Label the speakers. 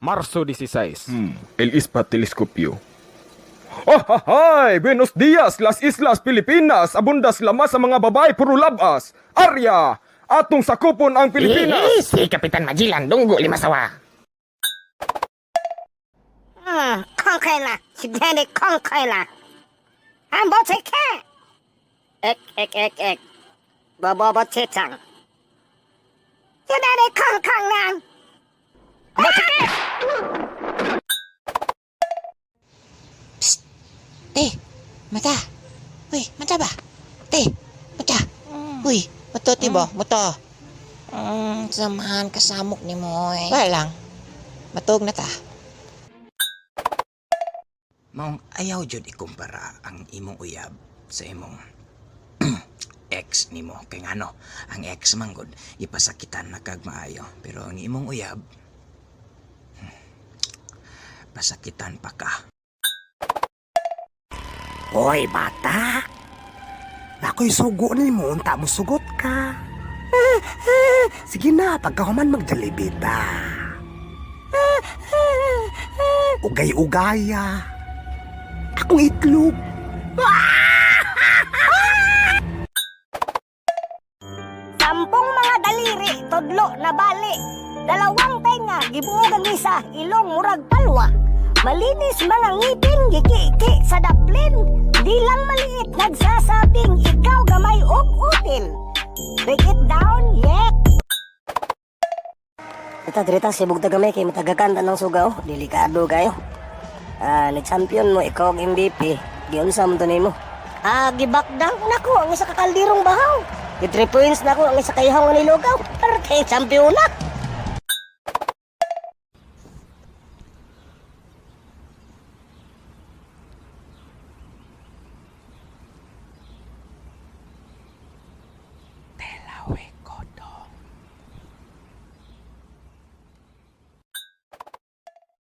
Speaker 1: Marso 16.
Speaker 2: El Ispa Teleskopyo. Hay! Buenos dias, las Islas Pilipinas. Abundas lamas sa mga babae puro labas. Arya! Atong sakupon ang Pilipinas.
Speaker 3: Si Kapitan Magellan, dunggo lima sawa.
Speaker 4: Kongkay na. Si Daddy kongkay na. Ang bote ka. Ek. Bobo titang. Si Daddy kongkang na. Bote ka.
Speaker 5: Te, mata. Uy, mata ba? Te, mata. Uy, mato ti ba? Mato.
Speaker 3: Samahan kasamok ni Moy.
Speaker 5: Ba lang. Matog na ta.
Speaker 6: Maong ayaw jud ikumpara ang imong uyab sa imong ex nimo kay ngano ang ex manggod ipasakitan na kag maayo pero ang imong uyab pasakitan pa ka.
Speaker 4: Hoy, bata. Nako'y sugo ni mo, unta mo sugot ka. Sige na, pagkahuman magjalibita. Ugay-ugaya. Akong itlog. Sampung mga daliri, todlo na bali. Dalawang tenga, gibuog ang isa, ilong murag palwa. Malinis mga ngipin, giki-iki sa daplin. Di lang maliit, nagsasabing ikaw gamay up-upin. Break it down, yeah! Drita, sibog tagamay kay matagakanta ng sugaw. Delikado kayo. Nag-champion mo, ikaw ang MVP. Giunsa mo to nimo. Gibakdang nako ang isa kakaldirong bahaw. Di 3 points nako ang isa kayahaw nga nilugaw. Pero kay champion na.
Speaker 5: Delaware.